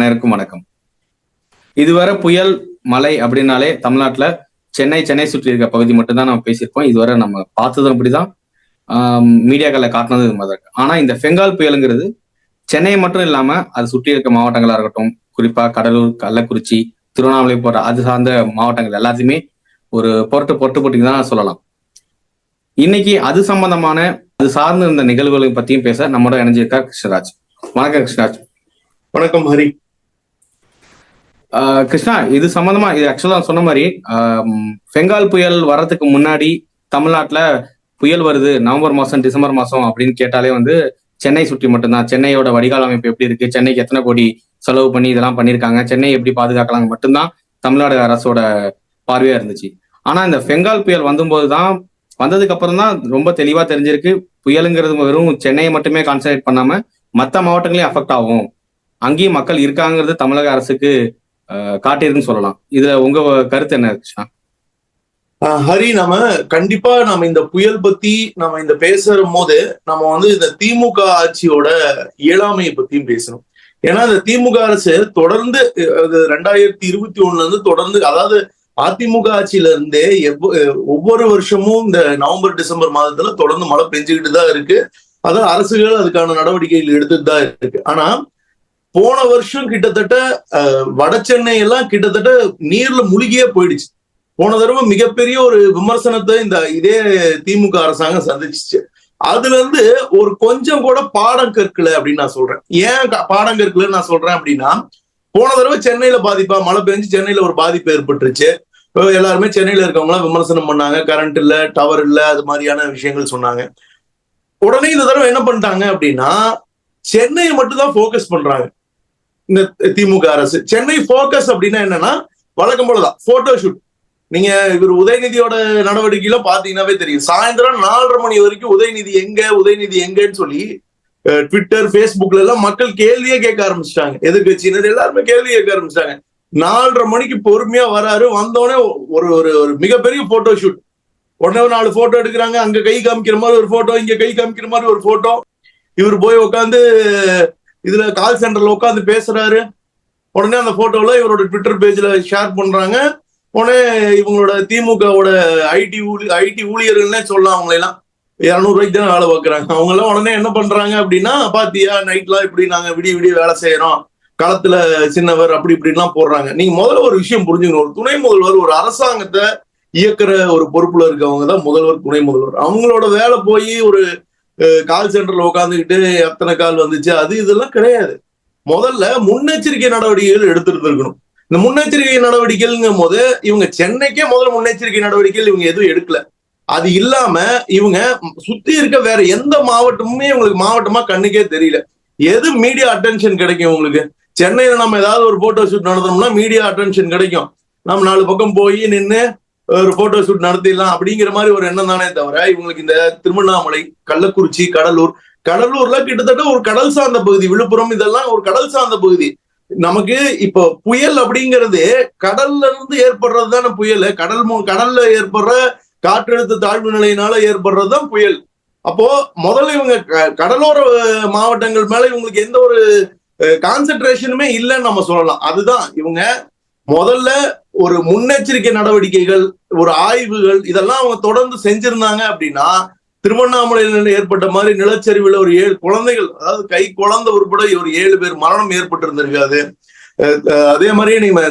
அனைவருக்கும் வணக்கம். இதுவரை புயல் மழை அப்படின்னாலே தமிழ்நாட்டுல சென்னை சுற்றி இருக்க பகுதி மட்டும்தான் நம்ம பேசியிருப்போம். இதுவரை நம்ம பார்த்ததும் அப்படிதான், மீடியாக்களை காட்டினது மாதிரி. ஆனா இந்த பெங்கால் புயலுங்கிறது சென்னை மட்டும் இல்லாம அது சுற்றி இருக்க மாவட்டங்களா இருக்கட்டும், குறிப்பா கடலூர், கள்ளக்குறிச்சி, திருவண்ணாமலை போன்ற அது சார்ந்த மாவட்டங்கள் எல்லாத்தையுமே ஒரு போட்டு தான் சொல்லலாம். இன்னைக்கு அது சம்பந்தமான அது சார்ந்த இந்த நிகழ்வுகளை பத்தியும் பேச நம்மளோட இணைஞ்சிருக்கா கிருஷ்ணராஜ். வணக்கம் கிருஷ்ணராஜ். வணக்கம் ஹரி. கிருஷ்ணா, இது சம்பந்தமா இது ஆக்சுவலா சொன்ன மாதிரி பெங்கால் புயல் வர்றதுக்கு முன்னாடி தமிழ்நாட்டுல புயல் வருது நவம்பர் மாசம் டிசம்பர் மாசம் அப்படின்னு கேட்டாலே சென்னை சுற்றி மட்டும்தான். சென்னையோட வடிகால் அமைப்பு எப்படி இருக்கு, சென்னைக்கு எத்தனை கோடி செலவு பண்ணி இதெல்லாம் பண்ணியிருக்காங்க, சென்னை எப்படி பாதுகாக்கலாம் மட்டும்தான் தமிழ்நாடு அரசோட பார்வையா இருந்துச்சு. ஆனா இந்த பெங்கால் புயல் வந்ததுக்கு அப்புறம் தான் ரொம்ப தெளிவா தெரிஞ்சிருக்கு, புயலுங்கிறது வெறும் சென்னையை மட்டுமே கான்சன்ட்ரேட் பண்ணாம மற்ற மாவட்டங்களையும் அஃபெக்ட் ஆகும், அங்கேயும் மக்கள் இருக்காங்கிறது தமிழக அரசுக்கு காட்டியிருக்குன்னு சொல்லலாம். இதுல உங்க கருத்து என்ன கிருஷ்ணா? ஹரி, கண்டிப்பா இந்த புயல் பத்தி இந்த பேசுற போது இந்த திமுக ஆட்சியோட இயலாமையை பத்தியும் பேசணும். ஏன்னா இந்த திமுக அரசு தொடர்ந்து 2021 இருந்து தொடர்ந்து, அதாவது அதிமுக ஆட்சியில இருந்தே ஒவ்வொரு வருஷமும் இந்த நவம்பர் டிசம்பர் மாதத்துல தொடர்ந்து மழை பெஞ்சுக்கிட்டு தான் இருக்கு. அதாவது அரசுகள் அதுக்கான நடவடிக்கைகள் எடுத்துட்டு தான் இருக்கு. ஆனா போன வருஷம் கிட்டத்தட்ட வட சென்னை எல்லாம் கிட்டத்தட்ட நீர்ல முழுகியே போயிடுச்சு. போன தடவை மிகப்பெரிய ஒரு விமர்சனத்தை இதே திமுக அரசாங்கம் சந்திச்சுச்சு. அதுல இருந்து ஒரு கொஞ்சம் கூட பாடம் கற்கல அப்படின்னு நான் சொல்றேன். ஏன் பாடம் கற்கலன்னு நான் சொல்றேன் அப்படின்னா, போன தடவை சென்னையில மழை பெஞ்சு சென்னையில ஒரு பாதிப்பு ஏற்பட்டுருச்சு. எல்லாருமே சென்னையில இருக்கவங்க எல்லாம் விமர்சனம் பண்ணாங்க, கரண்ட் இல்ல, டவர் இல்ல, அது மாதிரியான விஷயங்கள் சொன்னாங்க. உடனே இந்த தடவை என்ன பண்ணிட்டாங்க அப்படின்னா, சென்னையை மட்டும் தான் போக்கஸ் பண்றாங்க இந்த திமுக அரசு. சென்னை போக்கஸ் அப்படின்னா என்னன்னா, வழக்கம் போலதான் போட்டோ ஷூட். நீங்க இவர் உதயநிதியோட நடவடிக்கையில பாத்தீங்கன்னாவே தெரியும், சாயந்தரம் 4:30 மணி வரைக்கும் உதயநிதி எங்கன்னு சொல்லி ட்விட்டர், பேஸ்புக்ல எல்லாம் மக்கள் கேள்வியே கேட்க ஆரம்பிச்சிட்டாங்க. எதிர்கட்சியினர் எல்லாருமே கேள்வி கேட்க ஆரம்பிச்சிட்டாங்க. 4:30 மணிக்கு பொறுமையா வராரு, வந்தோடனே ஒரு மிகப்பெரிய போட்டோ ஷூட். உடனே 4 போட்டோ எடுக்கிறாங்க. அங்க கை காமிக்கிற மாதிரி ஒரு போட்டோ, இங்க கை காமிக்கிற மாதிரி ஒரு போட்டோ. இவர் போய் உட்காந்து இதுல கால் சென்டர்ல உட்காந்து பேசுறாரு. உடனே அந்த போட்டோல இவரோட ட்விட்டர் பேஜ்ல ஷேர் பண்றாங்க. உடனே இவங்களோட திமுகவோட ஐடி ஊழியர்கள்னே சொல்லலாம், அவங்க எல்லாம் 200 ரூபாய்க்கு தானே வேலை பார்க்குறாங்க. அவங்க எல்லாம் உடனே என்ன பண்றாங்க அப்படின்னா, பாத்தியா நைட்லாம் இப்படி நாங்க விடிய வேலை செய்யறோம், களத்துல சின்னவர் அப்படி இப்படின்லாம் போடுறாங்க. நீங்க முதல்ல ஒரு விஷயம் புரிஞ்சுக்கணும், ஒரு துணை முதல்வர் ஒரு அரசாங்கத்தை இயக்குற ஒரு பொறுப்புல இருக்கவங்க தான் முதல்வர், துணை முதல்வர். அவங்களோட வேலை போய் ஒரு கால் சென்டர்ல உட்காந்துக்கிட்டு எத்தனை கால் வந்துச்சு அது இதெல்லாம் கிடையாது. முதல்ல முன்னெச்சரிக்கை நடவடிக்கைகள் எடுத்துருக்கணும். இந்த முன்னெச்சரிக்கை நடவடிக்கைங்கும் போது இவங்க சென்னைக்கே முதல்ல முன்னெச்சரிக்கை நடவடிக்கைகள் இவங்க எதுவும் எடுக்கல. அது இல்லாம இவங்க சுத்தி இருக்க வேற எந்த மாவட்டமுமே இவங்களுக்கு மாவட்டமா கண்ணுக்கே தெரியல. எது மீடியா அட்டென்ஷன் கிடைக்கும் உங்களுக்கு? சென்னையில நம்ம ஏதாவது ஒரு போட்டோ ஷூட் நடத்தணும்னா மீடியா அட்டென்ஷன் கிடைக்கும். நம்ம 4 பக்கம் போய் நின்று ஒரு போட்டோ ஷூட் நடத்திடலாம் அப்படிங்கிற மாதிரி ஒரு எண்ணம் தானே தவிர, இவங்களுக்கு இந்த திருவண்ணாமலை, கள்ளக்குறிச்சி, கடலூர்ல கிட்டத்தட்ட ஒரு கடல் சார்ந்த பகுதி, விழுப்புரம் இதெல்லாம் ஒரு கடல் சார்ந்த பகுதி. நமக்கு இப்போ புயல் அப்படிங்கிறது கடல்ல இருந்து ஏற்படுறது தானே புயல். கடல்ல ஏற்படுற காற்றழுத்த தாழ்வு நிலையினால ஏற்படுறதுதான் புயல். அப்போ முதல்ல இவங்க கடலோர மாவட்டங்கள் மேல இவங்களுக்கு எந்த ஒரு கான்சென்ட்ரேஷனுமே இல்லைன்னு நம்ம சொல்லலாம். அதுதான் இவங்க முதல்ல ஒரு முன்னெச்சரிக்கை நடவடிக்கைகள், ஒரு ஆய்வுகள் இதெல்லாம் அவங்க தொடர்ந்து செஞ்சிருந்தாங்க அப்படின்னா, திருவண்ணாமலையில் ஏற்பட்ட மாதிரி நிலச்சரிவுல ஒரு 7 குழந்தைகள், அதாவது கை குழந்தை உட்பட ஒரு 7 பேர் மரணம் ஏற்பட்டு இருந்திருக்காது. அதே மாதிரி நீங்க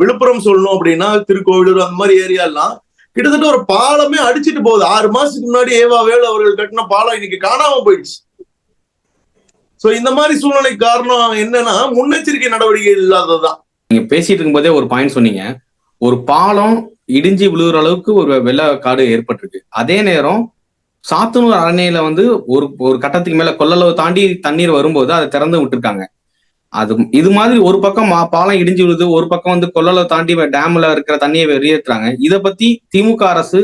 விழுப்புரம் சொல்லணும் அப்படின்னா, திருக்கோவிலூர் அந்த மாதிரி ஏரியாலாம் கிட்டத்தட்ட ஒரு பாலமே அடிச்சுட்டு போகுது. 6 மாசத்துக்கு முன்னாடி ஏவா வேலு அவர்கள் கட்டின பாலம் இன்னைக்கு காணாம போயிடுச்சு. சோ இந்த மாதிரி சூழ்நிலை காரணம் என்னன்னா, முன்னெச்சரிக்கை நடவடிக்கை இல்லாததுதான். நீங்க பேசிட்டு இருக்கும் போதே ஒரு பாயிண்ட் சொன்னீங்க, ஒரு பாலம் இடிஞ்சு விழுகிற அளவுக்கு ஒரு வெள்ளக்காடு ஏற்பட்டிருக்கு. அதே நேரம் சாத்தனூர் அணையில ஒரு கட்டத்துக்கு மேல கொள்ளளவு தாண்டி தண்ணீர் வரும்போது அதை திறந்து விட்டுருக்காங்க. இது மாதிரி ஒரு பக்கம் பாலம் இடிஞ்சு விழுது, ஒரு பக்கம் கொள்ளளவு தாண்டி டேம்ல இருக்கிற தண்ணியை வெளியேற்றுறாங்க. இதை பத்தி திமுக அரசு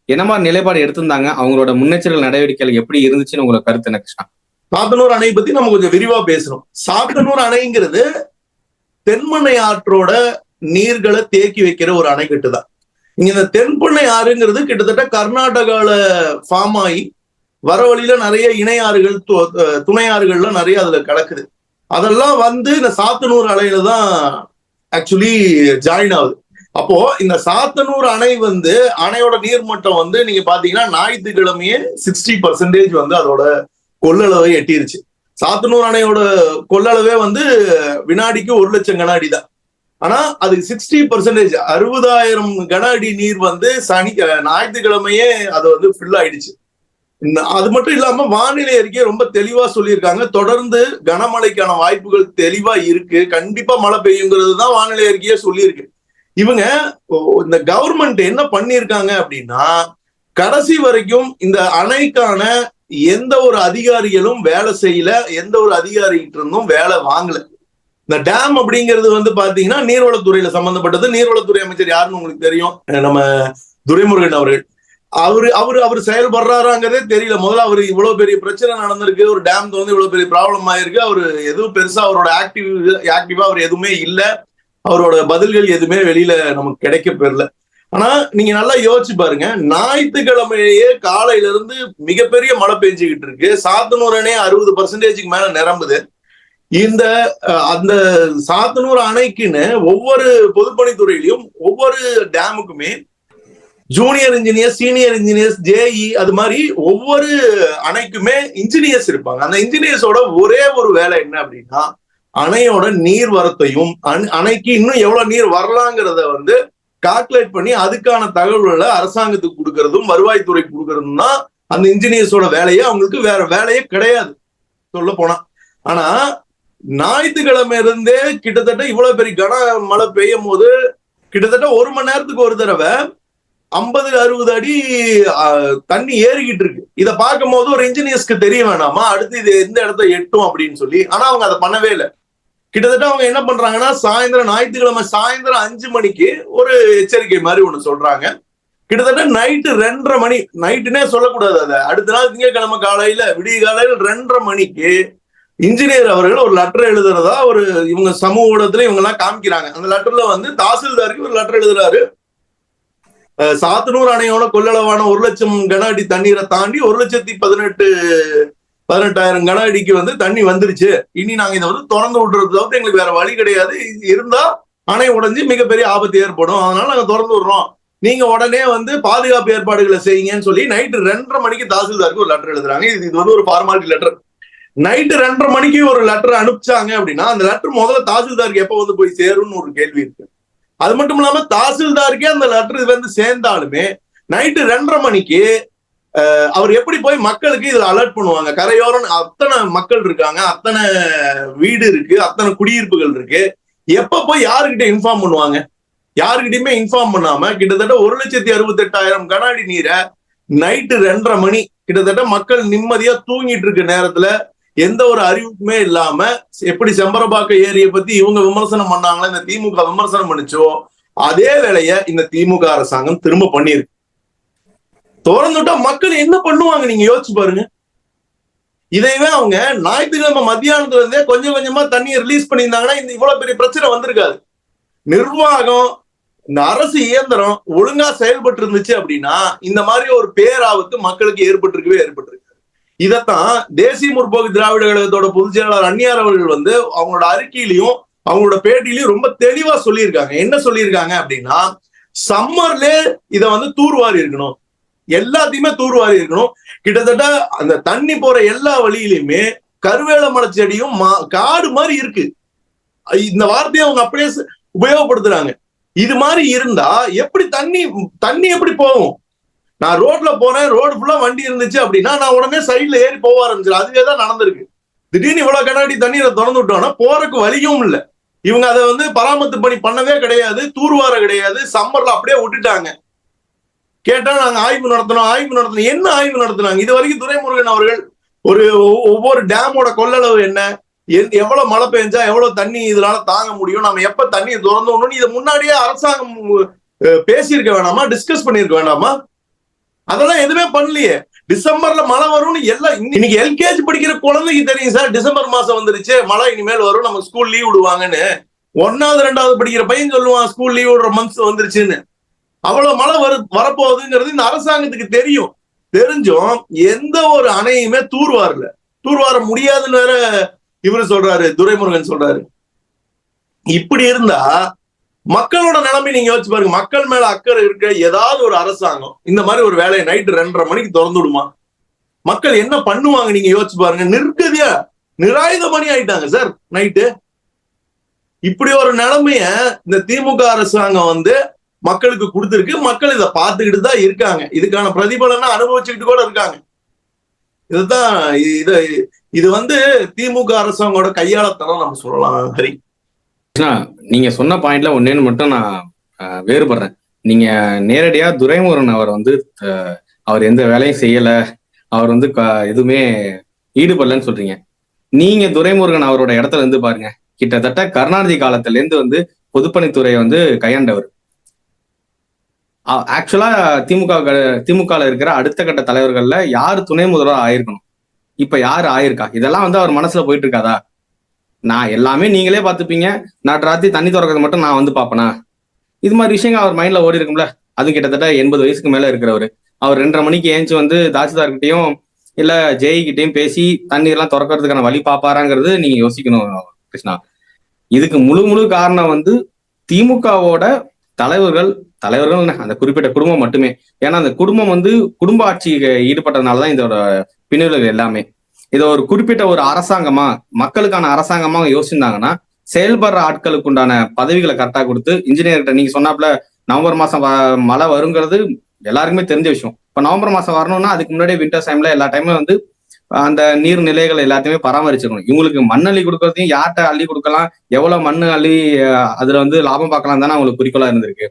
என்ன மாதிரி நிலைப்பாடு எடுத்திருந்தாங்க? அவங்களோட முன்னெச்சரிக்கை நடவடிக்கைகள் எப்படி இருந்துச்சுன்னு உங்களோட கருத்து என்ன கிருஷ்ணா? சாத்தனூர் அணை பத்தி நம்ம கொஞ்சம் விரிவா பேசணும். சாத்தனூர் அணைங்கிறது தென்மண்ணை ஆற்றோட நீர்களை தேக்கி வைக்கிற ஒரு அணைக்கட்டு தான். இங்க இந்த தென்பண்ணை ஆறுங்கிறது கிட்டத்தட்ட கர்நாடகால ஃபார்ம் ஆகி வர வழியில நிறைய இணையாறுகள், துணை ஆறுகள்லாம் நிறைய அதுல கலக்குது. அதெல்லாம் வந்து இந்த சாத்தனூர் அணையில தான் ஆக்சுவலி ஜாயின் ஆகுது. அப்போ இந்த சாத்தனூர் அணை வந்து அணையோட நீர்மட்டம் வந்து நீங்க பாத்தீங்கன்னா ஞாயிற்றுக்கிழமையே 60% வந்து அதோட கொள்ளளவை எட்டிருச்சு. சாத்தனூர் அணையோட கொள்ளளவே வந்து வினாடிக்கு 1,00,000 கன அடி தான். ஆனா அது 60%, 60,000 கன அடி நீர் வந்து ஞாயிற்றுக்கிழமையே அது வந்து ஃபில் ஆயிடுச்சு. அது மட்டும் இல்லாம வானிலை அறிக்கை ரொம்ப தெளிவா சொல்லியிருக்காங்க. தொடர்ந்து கனமழைக்கான வாய்ப்புகள் தெளிவா இருக்கு, கண்டிப்பா மழை பெய்யுங்கிறது தான் வானிலை அறிக்கையே சொல்லியிருக்கு. இவங்க இந்த கவர்மெண்ட் என்ன பண்ணிருக்காங்க அப்படின்னா, கடைசி வரைக்கும் இந்த அணைக்கான எந்த ஒரு அதிகாரிகளும் வேலை செய்யல, எந்த ஒரு அதிகாரிகிட்ட இருந்தும் வேலை வாங்கல. இந்த டேம் அப்படிங்கிறது வந்து பாத்தீங்கன்னா நீர்வளத்துறையில சம்பந்தப்பட்டது. நீர்வளத்துறை அமைச்சர் யாருன்னு உங்களுக்கு தெரியும், நம்ம துரைமுருகன் அவர்கள். அவரு செயல்படுறாராங்கிறதே தெரியல. முதல்ல அவரு இவ்வளவு பெரிய பிரச்சனை நடந்திருக்கு, ஒரு டேம் வந்து இவ்வளவு பெரிய ப்ராப்ளம் ஆயிருக்கு, அவரு எதுவும் பெருசா அவரோட ஆக்டிவா அவர் எதுவுமே இல்ல, அவரோட பதில்கள் எதுவுமே வெளியில நமக்கு கிடைக்க பெறல. ஆனா நீங்க நல்லா யோசிச்சு பாருங்க, ஞாயிற்றுக்கிழமையே காலையில இருந்து மிகப்பெரிய மழை பெஞ்சுக்கிட்டு இருக்கு. சாத்தனூர் அணை 60% மேல நிரம்புது. அந்த சாத்தனூர் அணைக்குன்னு ஒவ்வொரு பொதுப்பணித்துறையிலையும் ஒவ்வொரு டேமுக்குமே junior engineers, senior engineers, JE, அது மாதிரி ஒவ்வொரு அணைக்குமே இன்ஜினியர்ஸ் இருப்பாங்க. அந்த இன்ஜினியர்ஸோட ஒரே ஒரு வேலை என்ன அப்படின்னா, அணையோட நீர் வரத்தையும் அணைக்கு இன்னும் எவ்வளவு நீர் வரலாங்கிறத வந்து கால்குலேட் பண்ணி அதுக்கான தகவல்களை அரசாங்கத்துக்கு கொடுக்கறதும் வருவாய்த்துறைக்கு கொடுக்கறதும் தான் அந்த இன்ஜினியர்ஸோட வேலையே. அவங்களுக்கு வேற வேலையே கிடையாது சொல்ல போனா. ஆனா ஞாயிற்றுக்கிழமை இருந்தே கிட்டத்தட்ட இவ்வளவு பெரிய கன மழை பெய்யும் போது கிட்டத்தட்ட 1 மணி நேரத்துக்கு ஒரு தடவை 50-60 அடி தண்ணி ஏறிக்கிட்டு இருக்கு. இதை பார்க்கும் போது ஒரு இன்ஜினியர்ஸ்க்கு தெரிய வேணாமா அடுத்து இது எந்த இடத்த எட்டும் அப்படின்னு சொல்லி. ஆனா அவங்க அதை பண்ணவே இல்லை. கிட்டத்தட்ட அவங்க என்ன பண்றாங்கன்னா, ஞாயிற்றுக்கிழமை சாயந்தரம் 5 மணிக்கு ஒரு எச்சரிக்கை மாதிரி ஒண்ணு சொல்றாங்க. கிட்டத்தட்ட நைட்டு 2:30 மணி, நைட்டுனே சொல்லக்கூடாது, அதை அடுத்த நாள் திங்கட்கிழமை காலையில விடிய காலையில 2:30 மணிக்கு இன்ஜினியர் அவர்கள் ஒரு லெட்டர் எழுதுறதா ஒரு இவங்க சமூக ஊடகத்துல இவங்க எல்லாம் காமிக்கிறாங்க. அந்த லெட்டர்ல வந்து தாசில்தாருக்கு ஒரு லெட்டர் எழுதுறாரு. சாத்தனூர் கொள்ளளவான 1,00,000 கன அடி தண்ணீரை தாண்டி 1,18,000 கன அடிக்கு வந்து தண்ணி வந்துருச்சு. இனி நாங்க இதை வந்து திறந்து விடுறது தவிர்த்து எங்களுக்கு வேற வழி கிடையாது. இருந்தா அணை உடைஞ்சு மிகப்பெரிய ஆபத்து ஏற்படும். அதனால நாங்க திறந்து விடுறோம். நீங்க உடனே வந்து பாதுகாப்பு ஏற்பாடுகளை செய்யுங்கன்னு சொல்லி நைட்டு 2:30 மணிக்கு தாசில்தாருக்கு ஒரு லெட்டர் எழுதுறாங்க. இது வந்து ஒரு ஃபார்மாலிட்டி லெட்டர். நைட்டு 2:30 மணிக்கு ஒரு லெட்டர் அனுப்பிச்சாங்க அப்படின்னா அந்த லெட்டர் முதல்ல தாசில்தாருக்கு எப்ப வந்து போய் சேரும்னு ஒரு கேள்வி இருக்கு. அது மட்டும் இல்லாம தாசில்தாருக்கே அந்த லெட்டர் வந்து சேர்ந்தாலுமே நைட்டு 2:30 மணிக்கு அவர் எப்படி போய் மக்களுக்கு இதுல அலர்ட் பண்ணுவாங்க? கரையோரம் அத்தனை மக்கள் இருக்காங்க, அத்தனை வீடு இருக்கு, அத்தனை குடியிருப்புகள் இருக்கு. எப்ப போய் யாருக்கிட்ட இன்ஃபார்ம் பண்ணுவாங்க? யாருக்கிட்டையுமே இன்ஃபார்ம் பண்ணாம கிட்டத்தட்ட 1,68,000 கன அடி நீரை நைட்டு 2:30 மணி கிட்டத்தட்ட மக்கள் நிம்மதியா தூங்கிட்டு இருக்க நேரத்துல எந்த ஒரு அறிவிப்புமே இல்லாம எப்படி செம்பரபாக்க ஏரியை பத்தி இவங்க விமர்சனம் பண்ணாங்களோ, இந்த திமுக விமர்சனம் பண்ணிச்சோ, அதே வேலைய இந்த திமுக அரசாங்கம் திரும்ப பண்ணிருக்கு. திறந்துட்டா மக்கள் என்ன பண்ணுவாங்க நீங்க யோசிச்சு பாருங்க. இதைவே அவங்க ஞாயிற்றுக்கிழமை மத்தியானத்துல இருந்தே கொஞ்சம் கொஞ்சமா தண்ணியை ரிலீஸ் பண்ணியிருந்தாங்கன்னா இந்த இவ்வளவு பெரிய பிரச்சனை வந்திருக்காது. நிர்வாகம், இந்த அரசு இயந்திரம் ஒழுங்கா செயல்பட்டு இருந்துச்சு அப்படின்னா இந்த மாதிரி ஒரு பேராபத்து மக்களுக்கு ஏற்பட்டிருக்கு. இதத்தான் தேசிய முற்போக்கு திராவிட கழகத்தோட பொதுச் செயலாளர் அந்நியார் அவர்கள் வந்து அவங்களோட அறிக்கையிலையும் அவங்களோட பேட்டியிலையும் ரொம்ப தெளிவா சொல்லியிருக்காங்க. என்ன சொல்லியிருக்காங்க அப்படின்னா, சம்மர்ல இத வந்து தூர்வாரி இருக்கணும், எல்லாத்தையுமே தூர்வாரி இருக்கணும். கிட்டத்தட்ட அந்த தண்ணி போற எல்லா வழியிலுமே கருவேல மலை செடியும் காடு மாதிரி இருக்கு. இந்த வார்த்தையை அவங்க அப்படியே உபயோகப்படுத்துறாங்க. இது மாதிரி இருந்தா எப்படி தண்ணி எப்படி போகும்? நான் ரோட்ல போறேன், ரோடு ஃபுல்லா வண்டி இருந்துச்சு அப்படின்னா நான் உடனே சைட்ல ஏறி போக ஆரம்பிச்சிடும். அதுவேதான் நடந்திருக்கு. திடீர்னு இவ்வளவு கண்ணாடி தண்ணீரை திறந்து விட்டோம்னா போறதுக்கு வழியும் இல்லை. இவங்க அதை வந்து பராமரிப்பு பணி பண்ணவே கிடையாது, தூர்வார கிடையாது, சம்மர்ல அப்படியே விட்டுட்டாங்க. கேட்டா நாங்க ஆய்வு நடத்தணும். என்ன ஆய்வு நடத்தினாங்க? இது வரைக்கும் துரைமுருகன் அவர்கள் ஒவ்வொரு டேமோட கொள்ளளவு என்ன, எவ்வளவு மழை பெஞ்சா எவ்வளவு தண்ணி இதனால தாங்க முடியும், நம்ம எப்ப தண்ணியை திறந்து விடணும், இதை முன்னாடியே அரசாங்கம் பேசியிருக்க வேணாமா, டிஸ்கஸ் பண்ணிருக்க வேண்டாமா? அதெல்லாம் எதுவுமே பண்ணலையே. டிசம்பர்ல மழை வரும்னு எல்லாம் இன்னைக்கு எல்கேஜி படிக்கிற குழந்தைக்கு தெரியும் சார், டிசம்பர் மாசம் வந்துருச்சு, மழை இனிமேல் வரும், நம்ம ஸ்கூல் லீவ் விடுவாங்கன்னு. 1வது 2வது படிக்கிற பையன் சொல்லுவான் ஸ்கூல் லீவ் விடுற மந்த்ஸ் வந்துருச்சுன்னு. அவ்வளவு மழை வரப்போகுதுங்கிறது இந்த அரசாங்கத்துக்கு தெரிஞ்சும் எந்த ஒரு அணையுமே தூர்வார முடியாதுன்னு வேற இவரு சொல்றாரு, துரைமுருகன் சொல்றாரு. இப்படி இருந்தா மக்களோட நிலைமை நீங்க யோசிச்சு பாருங்க. மக்கள் மேல அக்கறை இருக்க ஏதாவது ஒரு அரசாங்கம் இந்த மாதிரி ஒரு வேலையை நைட்டு 2:30 மணிக்கு திறந்து விடுமா? மக்கள் என்ன பண்ணுவாங்க நீங்க யோசிச்சு பாருங்க. நிர்கதியா நிராயுத பணி ஆயிட்டாங்க சார் நைட்டு. இப்படி ஒரு நிலைமைய இந்த திமுக அரசாங்கம் மக்களுக்கு கொடுத்திருக்கு. மக்கள் இதை பார்த்துக்கிட்டு தான் இருக்காங்க. இதுக்கான பிரதிபலனை அனுபவிச்சுக்கிட்டு கூட இருக்காங்க. இதுதான் இது திமுக அரசாங்கோட கையாளத்தனம் நம்ம சொல்லலாம். ஹரி, நீங்க சொன்ன பாயிண்ட்ல ஒன்னேன்னு மட்டும் நான் வேறுபடுறேன். நீங்க நேரடியா துரைமுருகன் அவர் அவர் எந்த வேலையும் செய்யல, அவர் எதுவுமே ஈடுபடலன்னு சொல்றீங்க. நீங்க துரைமுருகன் அவரோட இடத்துல இருந்து பாருங்க. கிட்டத்தட்ட கருணாநிதி காலத்துல இருந்து பொதுப்பணித்துறையை கையாண்டவர். ஆக்சுவலா திமுக இருக்கிற அடுத்த கட்ட தலைவர்கள்ல யாரு துணை முதல்வர் ஆயிருக்கணும், இப்ப யாரு ஆயிருக்கா? இதெல்லாம் அவர் மனசுல போயிட்டு இருக்காதா? நான் எல்லாமே நீங்களே பார்த்துப்பீங்க, நான் ராத்திரி தண்ணி திறக்கிறது மட்டும் நான் பாப்பேனா? இது மாதிரி விஷயங்கள் அவர் மைண்ட்ல ஓடி இருக்கும்ல. அது கிட்டத்தட்ட 80 வயசுக்கு மேல இருக்கிறவரு. அவர் 2:30 மணிக்கு ஏஞ்சி தாசில்தார்கிட்டையும் இல்ல ஜெய் கிட்டையும் பேசி தண்ணீர் எல்லாம் திறக்கிறதுக்கான வழி பாப்பாராங்கிறது நீங்க யோசிக்கணும் கிருஷ்ணா. இதுக்கு முழு காரணம் திமுகவோட தலைவர்கள் அந்த குறிப்பிட்ட குடும்பம் மட்டுமே. ஏன்னா அந்த குடும்பம் குடும்ப ஆட்சி ஈடுபட்டதுனாலதான் இதோட பின்னணிகள் எல்லாமே. இதை ஒரு குறிப்பிட்ட ஒரு அரசாங்கமா, மக்களுக்கான அரசாங்கமா யோசிச்சிருந்தாங்கன்னா செயல்படுற ஆட்களுக்கு உண்டான பதவிகளை கரெக்டா கொடுத்து, இன்ஜினியர்கிட்ட நீங்க சொன்னாப்புல நவம்பர் மாசம் மழை வருங்கிறது எல்லாருக்குமே தெரிஞ்ச விஷயம். இப்ப நவம்பர் மாசம் வரணும்னா அதுக்கு முன்னாடியே வின்டர் டைம்ல எல்லா டைமும் அந்த நீர்நிலைகள் எல்லாத்தையுமே பராமரிச்சிருக்கணும். இவங்களுக்கு மண் அள்ளி கொடுக்கறதையும் யார்கிட்ட அள்ளி கொடுக்கலாம், எவ்வளவு மண் அள்ளி அதுல லாபம் பார்க்கலாம் தானே அவங்களுக்கு குறிக்கோளா இருந்திருக்கு.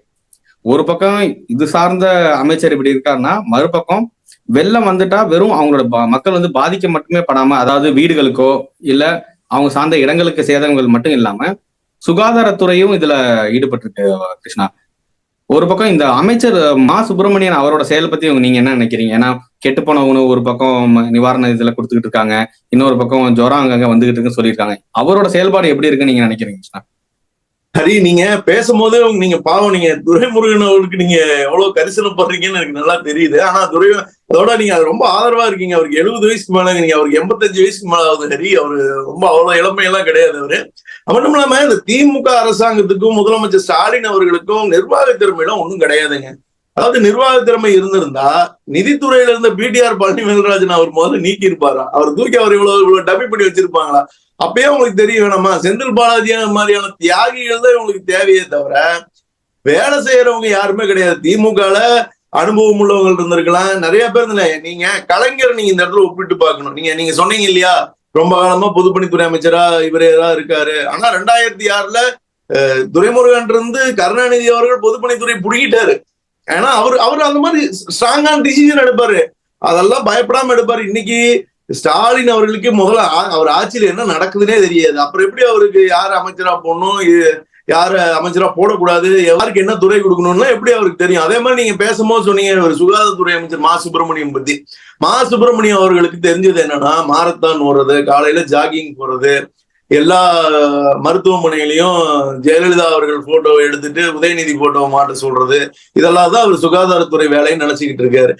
ஒரு பக்கம் இது சார்ந்த அமைச்சர் இப்படி இருக்காருன்னா, மறுபக்கம் வெள்ளம் வந்துட்டா வெறும் அவங்களோட மக்கள் பாதிக்க மட்டுமே படாம, அதாவது வீடுகளுக்கோ இல்ல அவங்க சார்ந்த இடங்களுக்கு சேதங்கள் மட்டும் இல்லாம சுகாதாரத்துறையும் இதுல ஈடுபட்டு இருக்கு கிருஷ்ணா. ஒரு பக்கம் இந்த அமைச்சர் மா சுப்பிரமணியன் அவரோட செயல் பத்தி நீங்க என்ன நினைக்கிறீங்க? ஏன்னா கெட்டுப்போன உணவு ஒரு பக்கம் நிவாரண இதுல கொடுத்துக்கிட்டு இருக்காங்க, இன்னொரு பக்கம் ஜுரம் அங்கங்க வந்துகிட்டு இருக்குன்னு சொல்லியிருக்காங்க. அவரோட செயல்பாடு எப்படி இருக்குன்னு நீங்க நினைக்கிறீங்க கிருஷ்ணா? ஹரி, நீங்க பேசும்போது நீங்க பாவம், நீங்க துரைமுருகன் அவருக்கு நீங்க எவ்வளவு கரிசனம் பண்றீங்கன்னு எனக்கு நல்லா தெரியுது. ஆனா அதோட நீங்க அது ரொம்ப ஆதரவா இருக்கீங்க. அவருக்கு 70 வயசுக்கு மேல, நீங்க அவருக்கு 85 வயசுக்கு மேல ஆகுது. ஹரி, அவரு ரொம்ப அவ்வளவு இளமையெல்லாம் கிடையாது அவரு. மட்டும் இல்லாம இந்த திமுக அரசாங்கத்துக்கும் முதலமைச்சர் ஸ்டாலின் அவர்களுக்கும் நிர்வாக திறமையெல்லாம் ஒண்ணும் கிடையாதுங்க. அதாவது நிர்வாக திறமை இருந்திருந்தா நிதித்துறையில இருந்த பிடிஆர் பழனிவேல்ராஜன் அவர் முதல்ல நீக்கி இருப்பாரா? அவர் தூக்கி அவர் இவ்வளவு டப்பி பண்ணி வச்சிருப்பாங்களா? அப்பயே உங்களுக்கு தெரிய வேணாமா? செந்தில் பாலாஜியான மாதிரியான தியாகிகள் தான் இவங்களுக்கு தேவையே தவிர வேலை செய்யறவங்க யாருமே கிடையாது. திமுகல அனுபவம் உள்ளவங்க இருந்திருக்கலாம், நிறைய பேர் இருந்தா. நீங்க கலைஞர் நீங்க இந்த இடத்துல ஒப்பிட்டு பார்க்கணும். நீங்க சொன்னீங்க இல்லையா, ரொம்ப காலமா பொதுப்பணித்துறை அமைச்சரா இவரே தான் இருக்காரு. ஆனா 2006ல துரைமுருகன் கருணாநிதி அவர்கள் பொதுப்பணித்துறை புடுங்கிட்டாரு. ஏன்னா அவர் அந்த மாதிரி ஸ்ட்ராங்கான டிசிஷன் எடுப்பாரு, அதெல்லாம் பயப்படாம எடுப்பாரு. இன்னைக்கு ஸ்டாலின் அவர்களுக்கு முதல்ல அவர் ஆட்சியில என்ன நடக்குதுன்னே தெரியாது. அப்புறம் எப்படி அவருக்கு யாரு அமைச்சரா போடணும், யார அமைச்சரா போடக்கூடாது, யாருக்கு என்ன துறை கொடுக்கணும்னா எப்படி அவருக்கு தெரியும்? அதே மாதிரி நீங்க பேசும்போது சொன்னீங்க ஒரு சுகாதாரத்துறை அமைச்சர் மா சுப்பிரமணியம் பத்தி. மா சுப்பிரமணியம் அவர்களுக்கு தெரிஞ்சது என்னன்னா, மாரத்தான் ஓடுறது, காலையில ஜாகிங் போறது, எல்லா மருத்துவமனையிலையும் ஜெயலலிதா அவர்கள் போட்டோ எடுத்துட்டு உதயநிதி போட்டோவை மாட்ட சொல்றது, இதெல்லாம் தான் அவர் சுகாதாரத்துறை வேலைன்னு நினைச்சுக்கிட்டு இருக்காரு.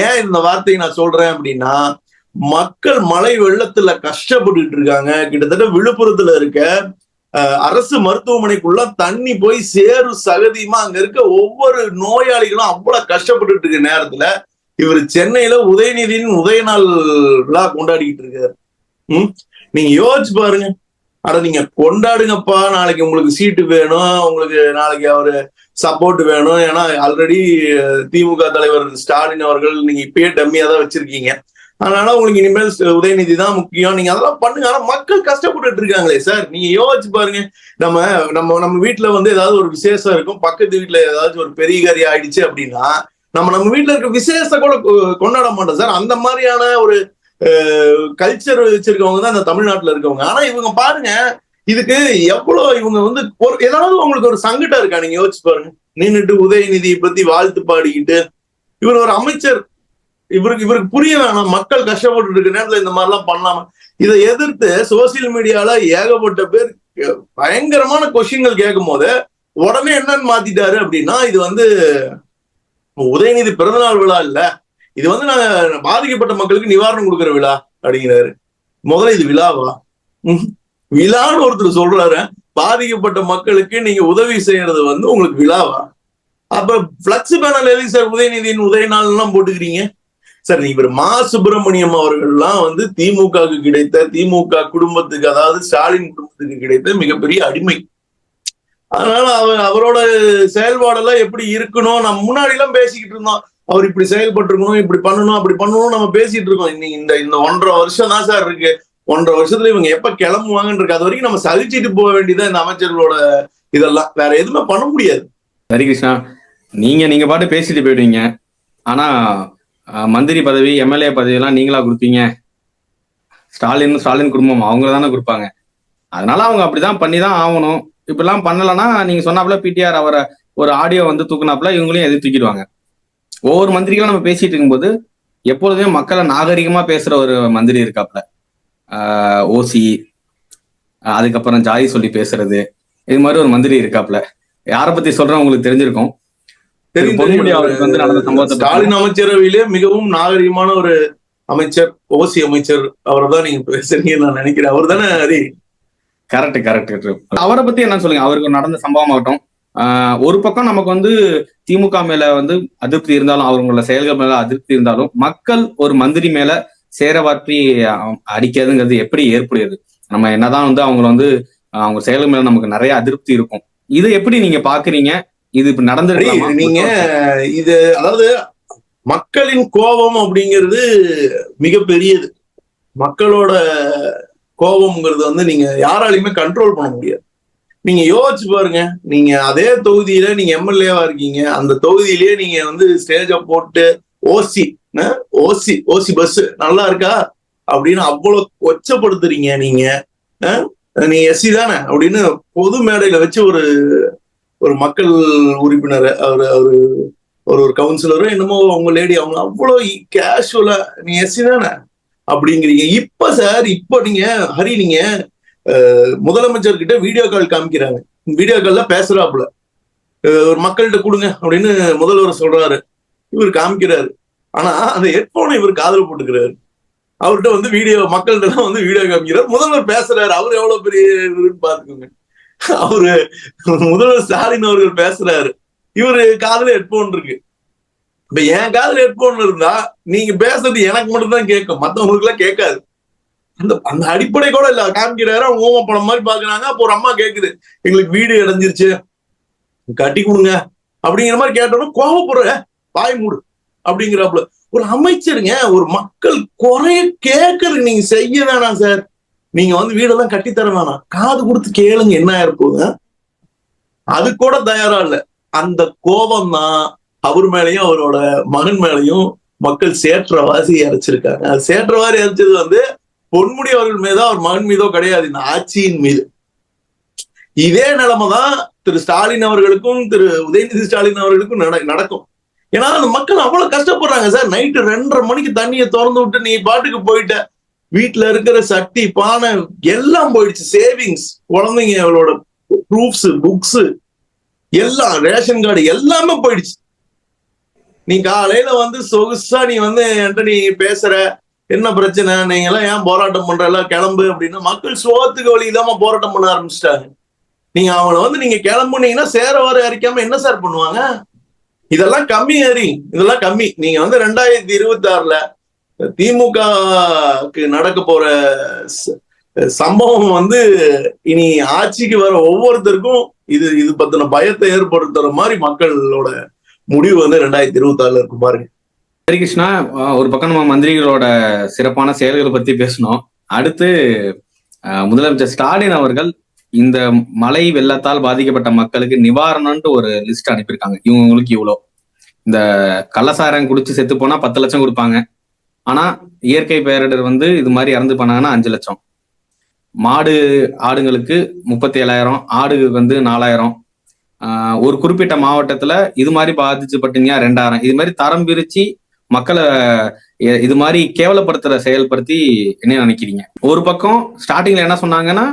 ஏன் இந்த வார்த்தையை நான் சொல்றேன் அப்படின்னா, மக்கள் மழை வெள்ளத்துல கஷ்டப்பட்டுட்டு இருக்காங்க. கிட்டத்தட்ட விழுப்புரத்துல இருக்க அரசு மருத்துவமனைக்குள்ள தண்ணி போய் சேரும் சகதியுமா அங்க இருக்க ஒவ்வொரு நோயாளிகளும் அவ்வளவு கஷ்டப்பட்டுட்டு இருக்க நேரத்துல இவர் சென்னையில உதயநிதியின் உதய நாள் விழா கொண்டாடிக்கிட்டு இருக்காரு. நீங்க யோசிச்சு பாருங்க. அட நீங்க கொண்டாடுங்கப்பா, நாளைக்கு உங்களுக்கு சீட்டு வேணும், உங்களுக்கு நாளைக்கு அவரு சப்போர்ட் வேணும். ஏன்னா ஆல்ரெடி திமுக தலைவர் ஸ்டாலின் அவர்கள் நீங்க இப்பயே டம்மியா தான் வச்சிருக்கீங்க. அதனால உங்களுக்கு இனிமேல் உதயநிதி தான் முக்கியம், நீங்க அதெல்லாம் பண்ணுங்க. ஆனா மக்கள் கஷ்டப்பட்டுட்டு இருக்காங்களே சார், நீங்க யோசிச்சு பாருங்க. நம்ம வீட்டுல ஏதாவது ஒரு விசேஷம் இருக்கும், பக்கத்து வீட்டுல ஏதாச்சும் ஒரு பெரிய காரியம் ஆயிடுச்சு அப்படின்னா நம்ம வீட்டுல இருக்க விசேஷத்தை கூட கொண்டாட மாட்டோம் சார். அந்த மாதிரியான ஒரு கல்ச்சர் வச்சிருக்கவங்க தான் இந்த தமிழ்நாட்டுல இருக்கவங்க. ஆனா இவங்க பாருங்க, இதுக்கு எவ்வளவு இவங்க ஏதாவது உங்களுக்கு ஒரு சங்கடம் இருக்கா? நீங்க யோசிச்சு பாருங்க. நின்னுட்டு உதயநிதியை பத்தி வாழ்த்து பாடிக்கிட்டு, இவர் ஒரு அமைச்சர், இவருக்கு புரிய வேணாம் மக்கள் கஷ்டப்பட்டு இருக்க நேரத்துல இந்த மாதிரி எல்லாம் பண்ணலாமா? இதை எதிர்த்து சோசியல் மீடியால ஏகப்பட்ட பேர் பயங்கரமான கொஸ்டின்கள் கேட்கும் போது உடனே என்னன்னு மாத்திட்டாரு அப்படின்னா, இது உதயநிதி பிறந்தநாள் விழா இல்ல, இது நாங்க பாதிக்கப்பட்ட மக்களுக்கு நிவாரணம் கொடுக்குற விழா அப்படிங்கிறாரு. முதல்ல இது விழாவா? விழான்னு ஒருத்தர் சொல்றாரு, பாதிக்கப்பட்ட மக்களுக்கு நீங்க உதவி செய்யறது வந்து உங்களுக்கு விழாவா? அப்ப பிளக்ஸ் பேனல் எதுக்கு சார் உதயநிதியின் உதய நாள் எல்லாம் போட்டுக்கிறீங்க சார்? இவர் மா சுப்பிரமணியம் அவர்கள்லாம் வந்து திமுகவுக்கு கிடைத்த, திமுக குடும்பத்துக்கு, அதாவது ஸ்டாலின் குடும்பத்துக்கு கிடைத்த மிகப்பெரிய அடிமை. அதனால அவரோட செயல்பாடெல்லாம் எப்படி இருக்கணும், நம்ம முன்னாடி எல்லாம் பேசிக்கிட்டு இருந்தோம். அவர் இப்படி செயல்பட்டிருக்கணும், இப்படி பண்ணணும், அப்படி பண்ணணும் நம்ம பேசிட்டு இருக்கோம். இன்னைக்கு இந்த 1.5 வருஷம் தான் சார் இருக்கு. 1.5 வருஷத்துல இவங்க எப்ப கிளம்புவாங்கன்னு இருக்கு. அது வரைக்கும் நம்ம சகிச்சுட்டு போக வேண்டியதான் இந்த அமைச்சர்களோட இதெல்லாம். வேற எதுவுமே பண்ண முடியாது. சரி கிருஷ்ணா, நீங்க பாட்டு பேசிட்டு போயிடுவீங்க. ஆனா மந்திரி பதவி, எம்எல்ஏ பதவி எல்லாம் நீங்களா கொடுப்பீங்க? ஸ்டாலின் குடும்பம் அவங்க தானே கொடுப்பாங்க. அதனால அவங்க அப்படிதான் பண்ணிதான் ஆகணும். இப்படிலாம் பண்ணலன்னா நீங்க சொன்னாப்புல பிடிஆர் அவரை ஒரு ஆடியோ வந்து தூக்குனாப்புல இவங்களையும் எதிர்த்து தூக்கிடுவாங்க. ஒவ்வொரு மந்திரிகளும் நம்ம பேசிட்டு இருக்கும்போது எப்பொழுதுமே மக்களை நாகரிகமா பேசுற ஒரு மந்திரி இருக்காப்புல. ஓசி, அதுக்கப்புறம் ஜாதி சொல்லி பேசுறது, இது மாதிரி ஒரு மந்திரி இருக்காப்புல. யாரை பத்தி சொல்றேன் உங்களுக்கு தெரிஞ்சிருக்கும். பொன்முடி அவருக்கு வந்து நடந்த சம்பவத்தை, ஸ்டாலின் அமைச்சரவையிலே மிகவும் நாகரிகமான ஒரு அமைச்சர் ஓசி அமைச்சர், அவரை தான் நீங்க பேசுறீங்க நான் நினைக்கிறேன். அவர் தானே ஹரி? கரெக்ட். அவரை பத்தி என்ன சொல்லுங்க. அவருக்கு நடந்த சம்பவம் ஆகட்டும், ஒரு பக்கம் நமக்கு வந்து திமுக மேல வந்து அதிருப்தி இருந்தாலும், அவங்களோட செயல்கள் மேல அதிருப்தி இருந்தாலும், மக்கள் ஒரு மந்திரி மேல சேரவாற்றி அடிக்கிறதுங்கிறது எப்படி ஏற்படுகிறது? நம்ம என்னதான் வந்து அவங்களை வந்து அவங்க செயல்கள் மேல நமக்கு நிறைய அதிருப்தி இருக்கும். இது எப்படி நீங்க பாக்குறீங்க? இது இப்ப நடந்துருக்கலாமா? நீங்க இது, அதாவது மக்களின் கோபம் அப்படிங்கிறது மிகப்பெரியது. மக்களோட கோபம்ங்கிறது வந்து நீங்க யாராலையுமே கண்ட்ரோல் பண்ண முடியாது. நீங்க யோசிச்சு பாருங்க, நீங்க அதே தொகுதியில நீங்க எம்எல்ஏவா இருக்கீங்க, அந்த தொகுதியிலேயே நீங்க வந்து ஸ்டேஜ போட்டு ஓசி பஸ் நல்லா இருக்கா அப்படின்னு அவ்வளவு கொச்சப்படுத்துறீங்க. நீங்க எஸ்சி தானே அப்படின்னு பொது மேடையில வச்சு ஒரு மக்கள் உறுப்பினர், ஒரு கவுன்சிலரோ என்னமோ அவங்க லேடி, அவங்க அவ்வளவு கேஷுவலா நீ எஸ்சி தானே அப்படிங்கிறீங்க. இப்ப சார், இப்ப நீங்க ஹரி, நீங்க முதலமைச்சர் கிட்ட வீடியோ கால் காமிக்கிறாங்க. வீடியோ கால்ல பேசுறாப்புல, ஒரு மக்கள்கிட்ட கொடுங்க அப்படின்னு முதல்வர் சொல்றாரு, இவர் காமிக்கிறாரு. ஆனா அந்த ஹெட்போனை இவர் காதுல போட்டுக்கிறாரு. அவர்கிட்ட வந்து மக்கள்கிட்ட எல்லாம் வந்து வீடியோ காமிக்கிறார். முதல்வர் பேசுறாரு. அவர் எவ்வளவு பெரிய பாத்துக்கோங்க. அவரு முதல்வர் ஸ்டாலின் அவர்கள் பேசுறாரு, இவரு காதுல ஹெட்போன் இருக்கு. இப்ப என் காதுல ஹெட்போன் இருந்தா நீங்க பேசுறது எனக்கு மட்டும் தான் கேட்கும், மத்தவங்களுக்கு எல்லாம் கேட்காது. அந்த அடிப்படை கூட இல்ல. காமிக்கிறாரு, அவங்க ஊம படம் மாதிரி பாக்குறாங்க. அப்போ ஒரு அம்மா கேக்குது, எங்களுக்கு வீடு இடைஞ்சிருச்சு, கட்டி கொடுங்க அப்படிங்கிற மாதிரி கேட்டோம்னா கோவப்படுற, வாய் மூடு அப்படிங்கிறாப்புல. ஒரு அமைச்சருங்க, ஒரு மக்கள் குறைய கேட்கறது நீங்க செய்ய வேணாம் சார். நீங்க வந்து வீடெல்லாம் கட்டித்தர வேணாம், காது கொடுத்து கேளுங்க என்ன இருப்போங்க. அது கூட தயாரா இல்ல. அந்த கோபம் தான் அவர் மேலையும் அவரோட மகன் மேலையும் மக்கள் சேற்றவாசி அரைச்சிருக்காங்க. அது சேற்றவாரி அரைச்சது வந்து பொன்முடி அவர்கள் மீதோ அவர் மகன் மீதோ கிடையாது, இந்த ஆட்சியின் மீது. இதே நிலைமைதான் திரு ஸ்டாலின் அவர்களுக்கும் திரு உதயநிதி ஸ்டாலின் அவர்களுக்கும் நடக்கும். ஏன்னா அந்த மக்கள் அவ்வளவு கஷ்டப்படுறாங்க சார். நைட்டு 2:30 மணிக்கு தண்ணியை திறந்து விட்டு நீ பாட்டுக்கு போயிட்ட, வீட்டுல இருக்கிற சட்டி பானை எல்லாம் போயிடுச்சு, சேவிங்ஸ், குழந்தைங்க அவளோட ப்ரூஃப்ஸ், புக்ஸ் எல்லாம், ரேஷன் கார்டு எல்லாமே போயிடுச்சு. நீ காலையில வந்து சொகுசா நீ வந்து என்கிட்ட நீ பேசுற, என்ன பிரச்சனை, நீங்க எல்லாம் ஏன் போராட்டம் பண்ற, எல்லாம் கிளம்பு அப்படின்னா மக்கள் சோத்துக்கு வழி இல்லாம போராட்டம் பண்ண ஆரம்பிச்சிட்டாங்க. நீங்க அவங்கள வந்து நீங்க கிளம்புனீங்கன்னா சேர வர அறிக்காம என்ன சார் பண்ணுவாங்க? இதெல்லாம் கம்மி ஹரி, இதெல்லாம் கம்மி. நீங்க வந்து 2026ல திமுகக்கு நடக்க போற சம்பவம் வந்து இனி ஆட்சிக்கு வர ஒவ்வொருத்தருக்கும் இது பத்தின பயத்தை ஏற்படுத்துற மாதிரி மக்களோட முடிவு வந்து 2026ல இருக்கும் பாருங்க. சரி கிருஷ்ணா, ஒரு பக்கம் நம்ம மந்திரிகளோட சிறப்பான செயல்களை பத்தி பேசணும். அடுத்து முதலமைச்சர் ஸ்டாலின் அவர்கள் இந்த மழை வெள்ளத்தால் பாதிக்கப்பட்ட மக்களுக்கு நிவாரணம்னு ஒரு லிஸ்ட் அனுப்பியிருக்காங்க. இவங்களுக்கு இவ்வளோ, இந்த கள்ளசாரம் குடிச்சு செத்து போனா 10 லட்சம் கொடுப்பாங்க. ஆனா இயற்கை பேரிடர் வந்து இது மாதிரி இறந்து போனாங்கன்னா 5 லட்சம். மாடு ஆடுங்களுக்கு 37,000, ஆடு வந்து 4,000. ஒரு குறிப்பிட்ட மாவட்டத்துல இது மாதிரி பாதிச்சுப்பட்டீங்க 2,000. இது மாதிரி தரம் பிரிச்சு மக்களை இது மாதிரி கேவலப்படுத்துற செயல்படுத்தி என்ன நினைக்கிறீங்க? ஒரு பக்கம் ஸ்டார்டிங்ல என்ன சொன்னாங்கன்னா,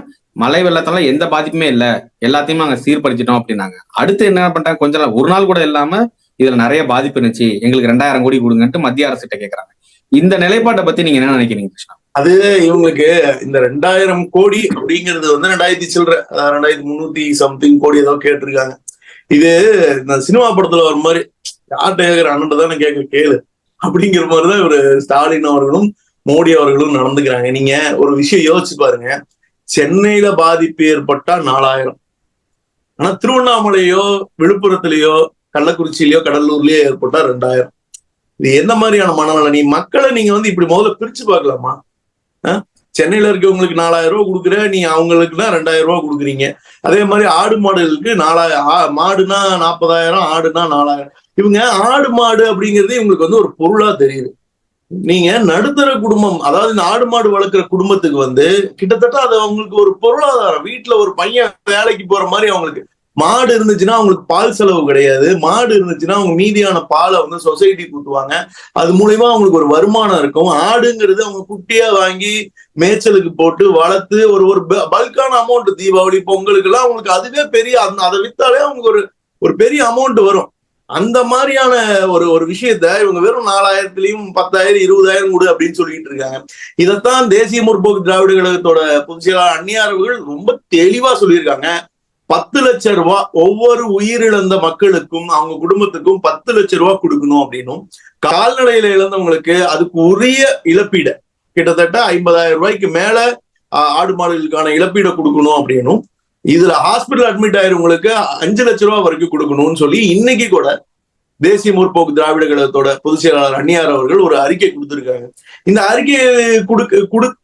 மழை வெள்ளத்தால எந்த பாதிப்புமே இல்ல, எல்லாத்தையுமே நாங்க சீர்படுத்திட்டோம் அப்படின்னாங்க. அடுத்து என்ன பண்ணிட்டாங்க, கொஞ்ச நாள், ஒரு நாள் கூட இல்லாம இதுல நிறைய பாதிப்பு இருந்துச்சு, எங்களுக்கு 2,000 கோடி கொடுங்கன்ட்டு மத்திய அரசிட்ட கேட்கறாங்க. இந்த நிலைப்பாட்டை பத்தி நீங்க என்ன நினைக்கிறீங்க கிருஷ்ணா? அது இவங்களுக்கு இந்த 2000 கோடி அப்படிங்கிறது வந்து 2000 சில்லற 2300 சம்திங் கோடி ஏதோ கேட்டிருக்காங்க. இது இந்த சினிமா படத்துல ஒரு மாதிரி யார்கிட்ட கேட்கிற அண்ணன் தானே கேளு அப்படிங்கிற மாதிரிதான் இவரு ஸ்டாலின் அவர்களும் மோடி அவர்களும் நடந்துக்கிறாங்க. நீங்க ஒரு விஷயம் யோசிச்சு பாருங்க, சென்னையில பாதிப்பு ஏற்பட்டா 4000, ஆனா திருவண்ணாமலையோ விழுப்புரத்திலேயோ கள்ளக்குறிச்சியிலயோ கடலூர்லயோ ஏற்பட்டா 2000. இது என்ன மாதிரியான மனநல? நீ மக்களை நீங்க வந்து இப்படி முதல்ல பிரிச்சு பார்க்கலாமா? சென்னையில இருக்கவங்களுக்கு 4000 ரூபாய் கொடுக்குற, நீ அவங்களுக்குன்னா 2000 ரூபாய் கொடுக்குறீங்க. அதே மாதிரி ஆடு மாடுகளுக்கு 4000, மாடுனா 40,000, ஆடுனா 4000. இவங்க ஆடு மாடு அப்படிங்கிறது இவங்களுக்கு வந்து ஒரு பொருளா தெரியுது. நீங்க நடுத்தர குடும்பம், அதாவது இந்த ஆடு மாடு வளர்க்குற குடும்பத்துக்கு வந்து கிட்டத்தட்ட அது அவங்களுக்கு ஒரு பொருளாதாரம். வீட்டுல ஒரு பையன் வேலைக்கு போற மாதிரி அவங்களுக்கு மாடு இருந்துச்சுன்னா அவங்களுக்கு பால் செலவு கிடையாது. மாடு இருந்துச்சுன்னா அவங்க மீதியான பாலை வந்து சொசைட்டி ஊத்துவாங்க. அது மூலியமா அவங்களுக்கு ஒரு வருமானம் இருக்கும். ஆடுங்கிறது அவங்க குட்டியா வாங்கி மேய்ச்சலுக்கு போட்டு வளர்த்து ஒரு ஒரு பல்கான அமௌண்ட், தீபாவளி பொங்கலுக்கு எல்லாம் அவங்களுக்கு அதுவே பெரிய, அதை வித்தாலே அவங்களுக்கு ஒரு பெரிய அமௌண்ட் வரும். அந்த மாதிரியான ஒரு விஷயத்த இவங்க வெறும் 4000லையும் 10,000 20,000 கொடு அப்படின்னு சொல்லிட்டு இருக்காங்க. இதைத்தான் தேசிய முற்போக்கு திராவிட கழகத்தோட பொதுச் செயலாளர் அந்நியார் அவர்கள் ரொம்ப தெளிவா சொல்லியிருக்காங்க. 10 லட்சம் ரூபாய் ஒவ்வொரு உயிரிழந்த மக்களுக்கும் அவங்க குடும்பத்துக்கும் 10 லட்சம் ரூபாய் கொடுக்கணும் அப்படின்னும், கால்நடையில இழந்தவங்களுக்கு அதுக்கு உரிய இழப்பீடு கிட்டத்தட்ட 50,000 ரூபாய்க்கு மேல ஆடு மாடுகளுக்கான இழப்பீடை கொடுக்கணும் அப்படின்னும், இதுல ஹாஸ்பிட்டல் அட்மிட் ஆயிருவங்களுக்கு 5 லட்சம் ரூபாய் வரைக்கும் கொடுக்கணும்னு சொல்லி இன்னைக்கு கூட தேசிய முற்போக்கு திராவிட கழகத்தோட பொதுச் செயலாளர் அந்நியார் அவர்கள் ஒரு அறிக்கை கொடுத்திருக்காங்க. இந்த அறிக்கையை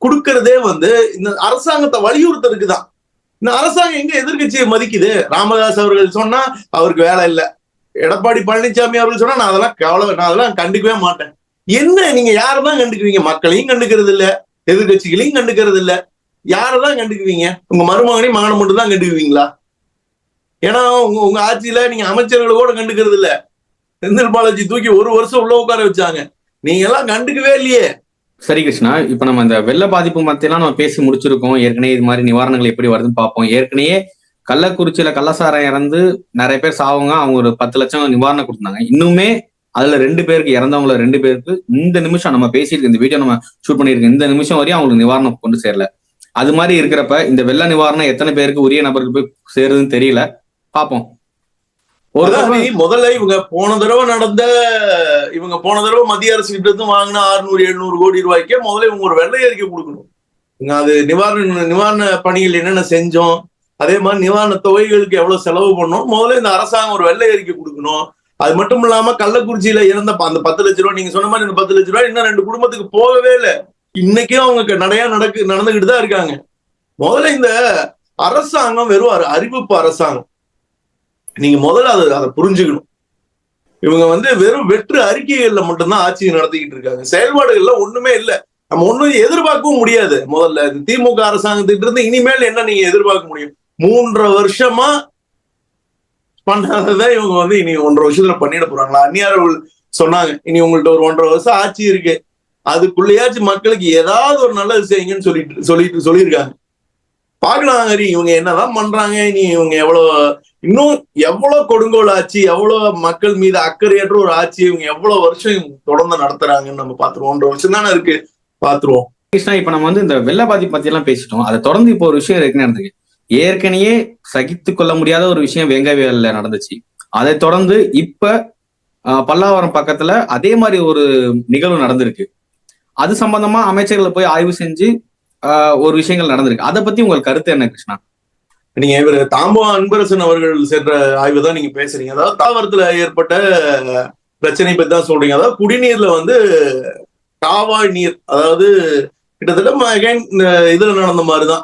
கொடுக்கறதே வந்து இந்த அரசாங்கத்தை வலியுறுத்துறதுக்கு தான். இந்த அரசாங்கம் எங்க எதிர்கட்சியை மதிக்குது? ராமதாஸ் அவர்கள் சொன்னா அவருக்கு வேலை இல்லை, எடப்பாடி பழனிசாமி அவர்கள் சொன்னா நான் அதெல்லாம் கண்டுக்கவே மாட்டேன். என்ன நீங்க யாரதான் கண்டுக்குவீங்க? மக்களையும் கண்டுக்கிறது இல்ல, எதிர்கட்சிகளையும் கண்டுக்கிறது இல்ல, யாரதான் கண்டுக்குவீங்க? உங்க மருமகனையும் மகனை மட்டும் தான் கண்டுக்குவீங்களா? ஏன்னா உங்க ஆட்சியில நீங்க அமைச்சர்களை கூட கண்டுக்கிறது இல்ல. செந்தில் பாலாஜி தூக்கி 1 வருஷம் உள்ள உட்கார வச்சாங்க, நீங்க எல்லாம் கண்டுக்கவே இல்லையே. சரி கிருஷ்ணா, இப்ப நம்ம இந்த வெள்ள பாதிப்பு மத்தியெல்லாம் நம்ம பேசி முடிச்சிருக்கோம். ஏற்கனவே இது மாதிரி நிவாரணங்கள் எப்படி வருதுன்னு பார்ப்போம். ஏற்கனவே கள்ளக்குறிச்சியில கள்ளசாரம் இறந்து நிறைய பேர் சாவுங்க, அவங்க ஒரு 10 லட்சம் நிவாரணம் கொடுத்தாங்க. இன்னுமே அதுல 2 பேருக்கு, இறந்தவங்கள 2 பேருக்கு இந்த நிமிஷம் நம்ம பேசியிருக்க, இந்த வீடியோ நம்ம ஷூட் பண்ணிருக்கோம், இந்த நிமிஷம் வரையும் அவங்களுக்கு நிவாரணம் கொண்டு சேரல. அது மாதிரி இருக்கிறப்ப இந்த வெள்ள நிவாரணம் எத்தனை பேருக்கு உரிய நபருக்கு போய் சேருதுன்னு தெரியல. பார்ப்போம். முதல்ல இவங்க போன தடவை மத்திய அரசு கிட்ட இருந்து வாங்கின 600-700 கோடி ரூபாய்க்கே முதல்ல இவங்க ஒரு வெள்ளை அறிக்கை கொடுக்கணும். அது நிவாரண பணிகள் என்னென்ன செஞ்சோம், அதே மாதிரி நிவாரண தொகைகளுக்கு எவ்வளவு செலவு பண்ணோம், முதல்ல இந்த அரசாங்கம் ஒரு வெள்ளை அறிக்கை கொடுக்கணும். அது மட்டும் இல்லாம கள்ளக்குறிச்சியில இறந்த அந்த 10 லட்சம் ரூபாய், நீங்க சொன்ன மாதிரி இந்த 10 லட்சம் ரூபாய் இன்னும் 2 குடும்பத்துக்கு போகவே இல்லை. இன்னைக்கும் அவங்க நடந்துகிட்டு தான் இருக்காங்க. முதல்ல இந்த அரசாங்கம் வெறும் அறிவிப்பு அரசாங்கம். நீங்க முதல்ல அதை புரிஞ்சுக்கணும். இவங்க வந்து வெறும் வெற்று அறிக்கைகள்ல மட்டும்தான் ஆட்சியை நடத்திக்கிட்டு இருக்காங்க. செயல்பாடுகள்ல ஒண்ணுமே இல்லை. நம்ம ஒண்ணும் எதிர்பார்க்கவும் முடியாது. முதல்ல திமுக அரசாங்கத்திட்ட இருந்து இனிமேல் என்ன நீங்க எதிர்பார்க்க முடியும்? 3.5 வருஷமா பண்ணாததான் இவங்க வந்து இனி 1.5 வருஷத்துல பண்ணிட போறாங்களா? அந்நியார் சொன்னாங்க, இனி உங்கள்ட்ட ஒரு 1.5 வருஷம் ஆட்சி இருக்கு, அதுக்குள்ளேயாச்சும் மக்களுக்கு ஏதாவது ஒரு நல்லது செய்யுங்கன்னு சொல்லியிருக்காங்க. பாக்கலாம் ஹரி, இவங்க என்னதான் பண்றாங்க. இனி இவங்க இன்னும் எவ்வளவு கொடுங்கோல் ஆட்சி, எவ்வளவு மக்கள் மீது அக்கறையற்ற ஒரு ஆட்சி இவங்க எவ்வளவு வருஷம் தொடர்ந்து நடத்துறாங்கன்னு நம்ம பாத்துருவோம். 1.5 வருஷம் தானே இருக்கு, பாத்துருவோம். கிருஷ்ணா, இப்ப நம்ம வந்து இந்த வெள்ள பாதிப்பு பத்தி எல்லாம் பேசிட்டோம். அதை தொடர்ந்து இப்போ ஒரு விஷயம் இருக்குன்னு நடந்துச்சு. ஏற்கனவே சகித்து கொள்ள முடியாத ஒரு விஷயம் வெங்கவேல்ல நடந்துச்சு. அதை தொடர்ந்து இப்ப பல்லாவரம் பக்கத்துல அதே மாதிரி ஒரு நிகழ்வு நடந்திருக்கு. அது சம்பந்தமா அமைச்சர்களை போய் ஆய்வு செஞ்சு ஒரு விஷயங்கள் நடந்திருக்கு. அதை பத்தி உங்களுக்கு கருத்து என்ன கிருஷ்ணா? நீங்க இவர் தாம்போ அன்பரசன் அவர்கள் சென்ற ஆய்வு தான் நீங்க பேசுறீங்க. அதாவது தாவரத்துல ஏற்பட்ட பிரச்சனை பத்தி தான் சொல்றீங்க. அதாவது குடிநீர்ல வந்து காவாய் நீர், அதாவது கிட்டத்தட்ட இதுல நடந்த மாதிரிதான்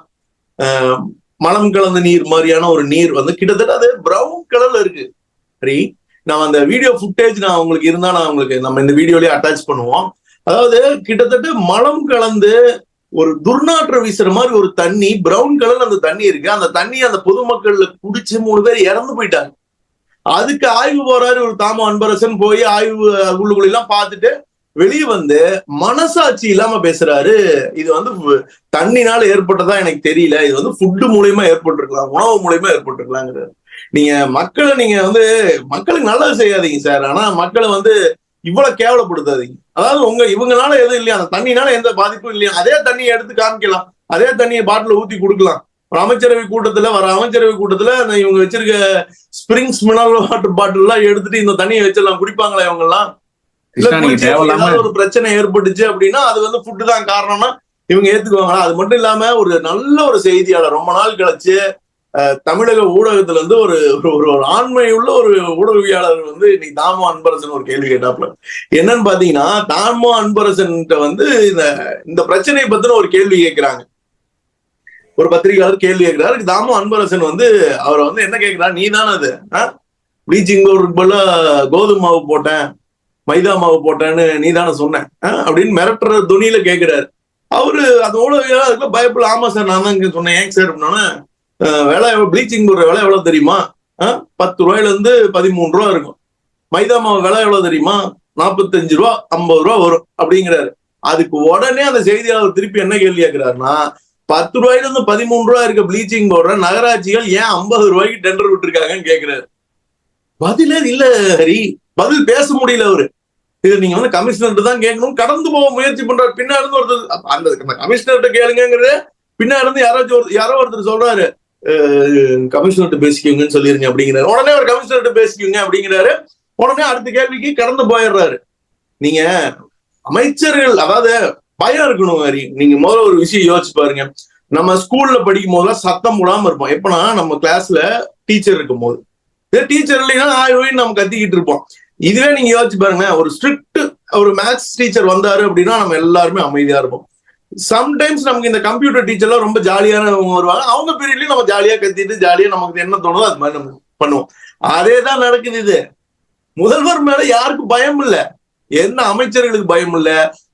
மலம் கலந்த நீர் மாதிரியான ஒரு நீர் வந்து கிட்டத்தட்ட அது பிரவுன் கலர்ல இருக்கு. சரி, நான் அந்த வீடியோ ஃபுட்டேஜ் நான் உங்களுக்கு இருந்தா நான் உங்களுக்கு நம்ம இந்த வீடியோலயே அட்டாச் பண்ணுவோம். அதாவது கிட்டத்தட்ட மலம் கலந்து ஒரு துர்நாற்ற வீசுற மாதிரி ஒரு தண்ணி, பிரவுன் கலர்ல அந்த தண்ணி இருக்கு. அந்த தண்ணி அந்த பொதுமக்கள்ல குடிச்சு 3 பேர் இறந்து போயிட்டாங்க. அதுக்கு ஆய்வு போறாரு ஒரு தாமோ அன்பரசன், போய் ஆய்வு உள்ளுக்குள்ள எல்லாம் பார்த்துட்டு வெளியே வந்து மனசாட்சி இல்லாம பேசுறாரு. இது வந்து தண்ணினால ஏற்பட்டதா எனக்கு தெரியல, இது வந்து ஃபுட்டு மூலியமா ஏற்பட்டிருக்கலாம், உணவு மூலியமா ஏற்பட்டிருக்கலாங்கிறாரு. நீங்க மக்களை வந்து மக்களுக்கு நல்லது செய்யாதீங்க சார். ஆனா மக்களை வந்து இவ்வளவு கேவலப்படுத்தாதீங்க. அதாவது இவங்கனால எதுவும் இல்லையா, அந்த தண்ணினால எந்த பாதிப்பும் இல்லையா, அதே தண்ணியை எடுத்து காமிக்கலாம், அதே தண்ணியை பாட்டில ஊத்தி கொடுக்கலாம். ஒரு அமைச்சரவை கூட்டத்துல இவங்க வச்சிருக்க ஸ்பிரிங்ஸ் மினரல் வாட்டர் பாட்டில் எல்லாம் எடுத்துட்டு இந்த தண்ணியை வச்சிடலாம், குடிப்பாங்களா இவங்க எல்லாம்? ஏதாவது ஒரு பிரச்சனை ஏற்பட்டுச்சு அப்படின்னா அது வந்து ஃபுட்டு தான் காரணம்னா இவங்க ஏத்துக்குவாங்களா? அது மட்டும் இல்லாம ஒரு நல்ல ஒரு செய்தியாளர் ரொம்ப நாள் கழிச்சு தமிழக ஊடகத்துல இருந்து ஒரு ஒரு ஆண்மையுள்ள ஒரு ஊடகவியாளர் வந்து இன்னைக்கு தாமோ அன்பரசன் ஒரு கேள்வி கேட்டாப்ல. என்னன்னு பாத்தீங்கன்னா, தாமோ அன்பரசன் வந்து இந்த பிரச்சனையை பத்தின ஒரு கேள்வி கேட்கிறாங்க. ஒரு பத்திரிகையாளர் கேள்வி கேட்கிறாரு. தாமோ அன்பரசன் வந்து அவரை வந்து என்ன கேட்கிறார், நீ தானே அது ப்ளீச்சிங் பவுடருக்கு போல கோதுமை மாவு போட்டேன், மைதா மாவு போட்டேன்னு நீ தானே சொன்ன அப்படின்னு மிரட்டுற துணியில கேட்கிறாரு. அவரு அதோட அதுக்குள்ள பயப்பட, ஆமா சார் நான் தான் சொன்னேன். ஏன் சார் அப்படின்னா, விலை ப்ளீச்சிங் பவுடர் விலை எவ்வளவு தெரியுமா, 10 ரூபாயில இருந்து 13 ரூபா இருக்கும். மைதா மாவு விலை எவ்வளவு தெரியுமா, 45 ரூபா 50 ரூபா வரும் அப்படிங்கிறாரு. அதுக்கு உடனே அந்த செய்தியாளர் திருப்பி என்ன கேள்வி கேட்கிறாருன்னா, 10 ரூபாயில இருந்து 13 ரூபா இருக்க ப்ளீச்சிங் பவுடர் நகராட்சிகள் ஏன் 50 ரூபாய்க்கு டெண்டர் விட்டுருக்காங்கன்னு கேட்கிறாரு. பதிலே இல்ல ஹரி, பதில் பேச முடியல அவரு. இது நீங்க வந்து கமிஷனர்கிட்ட தான் கேட்கணும், கடந்து போக முயற்சி பண்றாரு. பின்னாடி இருந்து ஒருத்தர் அந்த கமிஷனர்கிட்ட கேளுங்கிறது, பின்னாடி இருந்து யாரோ ஒருத்தர் சொல்றாரு, கமிஷனர்கிட்ட பேசிக்கோங்கன்னு சொல்லிருங்க அப்படிங்கிறாரு. உடனே ஒரு கமிஷனர்கிட்ட பேசிக்கோங்க அப்படிங்கிறாரு. உடனே அடுத்த கேள்விக்கு கடந்து போயிடுறாரு. நீங்க அமைச்சர்கள், அதாவது பயம் இருக்கணும் ஹரி. நீங்க முதல்ல ஒரு விஷயம் யோசிச்சு பாருங்க. நம்ம ஸ்கூல்ல படிக்கும் போதெல்லாம் சத்தம் போடாம இருப்போம். எப்பனா நம்ம கிளாஸ்ல டீச்சர் இருக்கும் போது. டீச்சர் இல்லைன்னா ஆய்வுன்னு நம்ம கத்திக்கிட்டு இருப்போம். இதுவே நீங்க யோசிச்சு பாருங்க, ஒரு ஸ்ட்ரிக்ட் ஒரு மேத்ஸ் டீச்சர் வந்தாரு அப்படின்னா நம்ம எல்லாருமே அமைதியா இருப்போம். சம்டைம்ஸ் நமக்கு இந்த கம்ப்யூட்டர் டீச்சர்லாம் ரொம்ப ஜாலியானவங்க வருவாங்க. அவங்க பீரியட்லயும் நம்ம ஜாலியா கத்திட்டு ஜாலியா நமக்கு என்ன தோணுதோ அது மாதிரி நம்ம பண்ணுவோம். அதேதான் நடக்குது. இது முதல்வர் மேல யாருக்கும் பயம் இல்ல, என்ன அமைச்சர்களுக்கு பயம் இல்ல,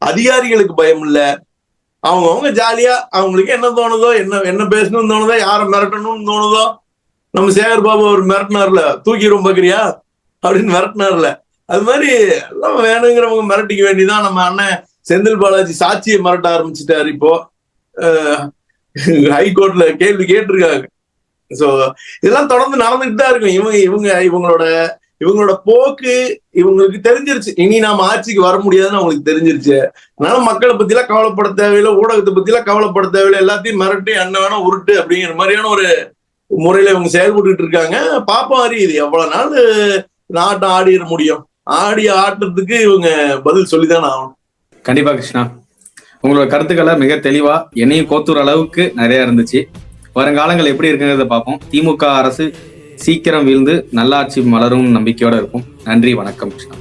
அதிகாரிகளுக்கு பயம் இல்ல. அவங்க ஜாலியா அவங்களுக்கு என்ன தோணுதோ, என்ன பேசணும்னு தோணுதோ, யாரை மிரட்டணும்னு தோணுதோ. நம்ம சேகர் பாபு அவர் மிரட்டினார்ல, தூக்கிடும் பாக்குறியா அப்படின்னு மிரட்டினார்ல, அது மாதிரி எல்லாம் வேணுங்கிறவங்க மிரட்டிக்க வேண்டியதான். நம்ம அண்ணன் செந்தில் பாலாஜி சாட்சியை மிரட்ட ஆரம்பிச்சுட்டாரு. இப்போ ஹைகோர்ட்ல கேள்வி கேட்டிருக்காங்க. சோ இதெல்லாம் தொடர்ந்து நடந்துகிட்டு தான் இருக்கும். இவங்களோட போக்கு இவங்களுக்கு தெரிஞ்சிருச்சு. இனி நாம ஆட்சிக்கு வர முடியாதுன்னு அவங்களுக்கு தெரிஞ்சிருச்சு. அதனால மக்களை பத்தி எல்லாம் கவலைப்பட தேவையில்லை, ஊடகத்தை பத்தி எல்லாம் கவலைப்பட தேவையில்லை, எல்லாத்தையும் மிரட்டி என்ன வேணா உருட்டு அப்படிங்கிற மாதிரியான ஒரு முறையில இவங்க செயல்பட்டு இருக்காங்க. பாப்போம் ஹரி, இது எவ்வளவு நாள் நாட்டம் ஆடிட முடியும். ஆட்டத்துக்கு இவங்க பதில் சொல்லிதானே ஆகணும். கண்டிப்பா கிருஷ்ணா, உங்களோட கருத்துக்களை மிக தெளிவா என்னையும் கோத்தூர் அளவுக்கு நிறைய இருந்துச்சு. வருங்காலங்கள் எப்படி இருக்குங்கிறத பார்ப்போம். திமுக அரசு சீக்கிரம் வீழ்ந்து நல்லாட்சி மலரும் நம்பிக்கையோட இருக்கும். நன்றி, வணக்கம் கிருஷ்ணா.